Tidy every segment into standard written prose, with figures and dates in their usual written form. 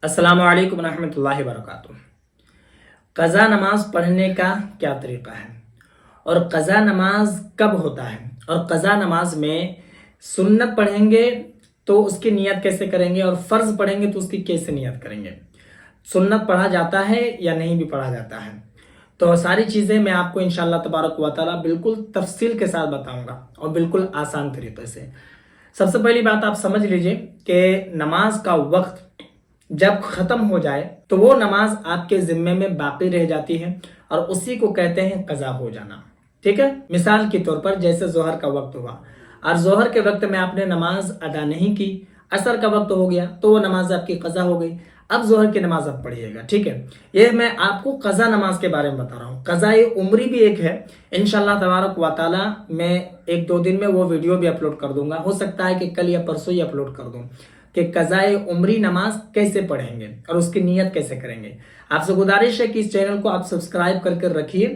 अस्सलामु अलैकुम रहमतुल्लाहि वबरकातुहू। क़ज़ा नमाज पढ़ने का क्या तरीक़ा है और क़ज़ा नमाज कब होता है और क़ज़ा नमाज में सुन्नत पढ़ेंगे तो उसकी नियत कैसे करेंगे और फ़र्ज़ पढ़ेंगे तो उसकी कैसे नियत करेंगे, सुन्नत पढ़ा जाता है या नहीं भी पढ़ा जाता है। तो सारी चीज़ें मैं आपको इंशाअल्लाह तबारक व तआला बिल्कुल तफसील के साथ बताऊंगा और बिल्कुल आसान तरीके से। सबसे पहली बात आप समझ लीजिए कि नमाज का वक्त जब ख़त्म हो जाए तो वो नमाज आपके ज़िम्मे में बाकी रह जाती है और उसी को कहते हैं क़ज़ा हो जाना। ठीक है, मिसाल के तौर पर जैसे ज़ोहर का वक्त हुआ और ज़ोहर के वक्त में आपने नमाज अदा नहीं की, असर का वक्त हो गया तो वो नमाज आपकी क़ज़ा हो गई। अब ज़ोहर की नमाज अब पढ़िएगा। ठीक है, ये मैं आपको क़ज़ा नमाज के बारे में बता रहा हूँ। क़ज़ा उम्री भी एक है, इंशाअल्लाह तबारक व तआला मैं 1-2 दिन में वो वीडियो भी अपलोड कर दूंगा। हो सकता है कि कल या परसों ही अपलोड कर दूँ कि क़ज़ा उम्री नमाज कैसे पढ़ेंगे और उसकी नियत कैसे करेंगे। आपसे गुजारिश है कि इस चैनल को आप सब्सक्राइब करके रखिए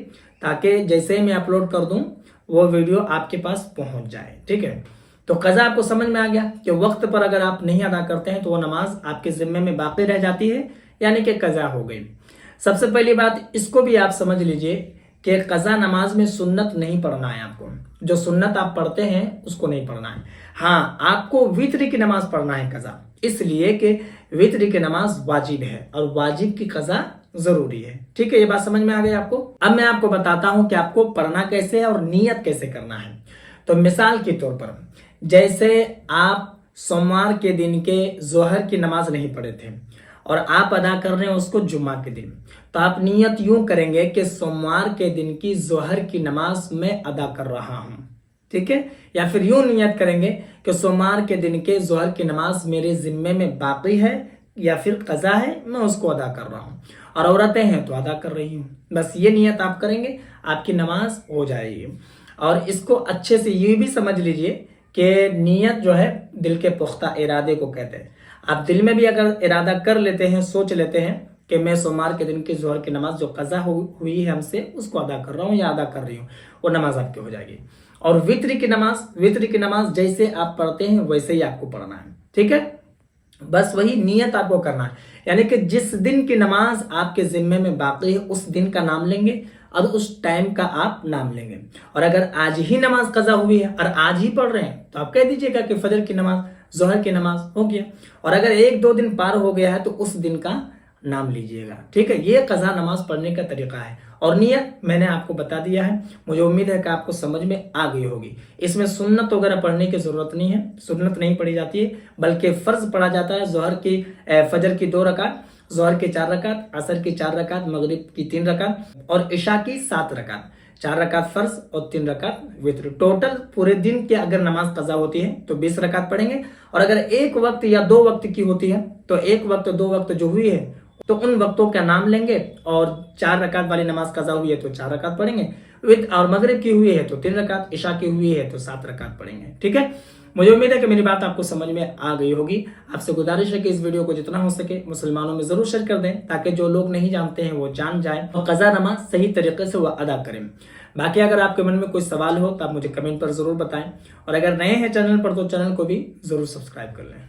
ताकि जैसे ही मैं अपलोड कर दूं वो वीडियो आपके पास पहुंच जाए। ठीक है, तो क़ज़ा आपको समझ में आ गया कि वक्त पर अगर आप नहीं अदा करते हैं तो वो नमाज आपके ज़िम्मे में बाकी रह जाती है, यानी कि क़ज़ा हो गई। सबसे पहली बात इसको भी आप समझ लीजिए कि क़ज़ा नमाज में सुन्नत नहीं पढ़ना है। आपको जो सुन्नत आप पढ़ते हैं उसको नहीं पढ़ना है। हाँ, आपको वित्र की नमाज पढ़ना है क़ज़ा, इसलिए कि वित्र की नमाज वाजिब है और वाजिब की क़ज़ा जरूरी है। ठीक है, ये बात समझ में आ गई आपको। अब मैं आपको बताता हूं कि आपको पढ़ना कैसे है और नियत कैसे करना है। तो मिसाल के तौर पर जैसे आप सोमवार के दिन के ज़ोहर की नमाज नहीं पढ़े थे और आप अदा कर रहे हैं उसको जुम्मा के दिन, तो आप नियत यूं करेंगे कि सोमवार के दिन की ज़ोहर की नमाज मैं अदा कर रहा हूं। ठीक है, या फिर यूं नियत करेंगे कि सोमवार के दिन के ज़ोहर की नमाज मेरे ज़िम्मे में बाकी है या फिर क़ज़ा है, मैं उसको अदा कर रहा हूँ और औरतें हैं तो अदा कर रही हूँ। बस ये नियत आप करेंगे, आपकी नमाज हो जाएगी। और इसको अच्छे से ये भी समझ लीजिए कि नियत जो है दिल के पुख्ता इरादे को कहते हैं। आप दिल में भी अगर इरादा कर लेते हैं, सोच लेते हैं कि मैं सोमवार के दिन की ज़ोहर की नमाज जो क़ज़ा हुई है हमसे उसको अदा कर रहा हूँ या अदा कर रही हूँ, वो नमाज आपकी हो जाएगी। और वित्र की नमाज जैसे आप पढ़ते हैं वैसे ही आपको पढ़ना है। ठीक है, बस वही नियत आपको करना है, यानी कि जिस दिन की नमाज आपके ज़िम्मे में बाकी है उस दिन का नाम लेंगे और उस टाइम का आप नाम लेंगे। और अगर आज ही नमाज क़ज़ा हुई है और आज ही पढ़ रहे हैं तो आप कह दीजिएगा कि फजर की नमाज, ज़ोहर की नमाज हो गया। और अगर 1-2 दिन पार हो गया है तो उस दिन का नाम लीजिएगा। ठीक है, ये क़ज़ा नमाज पढ़ने का तरीका है और नियत मैंने आपको बता दिया है। मुझे उम्मीद है कि आपको समझ में आ गई होगी। इसमें सुन्नत वगैरह पढ़ने की ज़रूरत नहीं है, सुन्नत नहीं पढ़ी जाती है बल्कि फ़र्ज़ पढ़ा जाता है। फजर की 2 रकात, ज़ोहर की 4 रकात, असर की 4 रकात, मगरिब की 3 रकात और इशा की 7 रकात। 4 रकात फ़र्ज़ और 3 रकात वित्र। टोटल पूरे दिन की अगर नमाज क़ज़ा होती है तो 20 रकात पढ़ेंगे। और अगर 1 वक्त या 2 वक्त की होती है तो 1 वक्त 2 वक्त जो हुई है तो उन वक्तों का नाम लेंगे। और 4 रकात वाली नमाज क़ज़ा हुई है तो 4 रकात पढ़ेंगे, और मगरिब की हुई है तो 3 रकात, इशा की हुई है तो 7 रकात पढ़ेंगे। ठीक है, मुझे उम्मीद है कि मेरी बात आपको समझ में आ गई होगी। आपसे गुजारिश है कि इस वीडियो को जितना हो सके मुसलमानों में जरूर शेयर कर दें ताकि जो लोग नहीं जानते हैं वो जान जाएं और क़ज़ा नमाज सही तरीके से वो अदा करें। बाकी अगर आपके मन में कोई सवाल हो तो आप मुझे कमेंट पर जरूर बताएं और अगर नए हैं चैनल पर तो चैनल को भी जरूर सब्सक्राइब कर लें।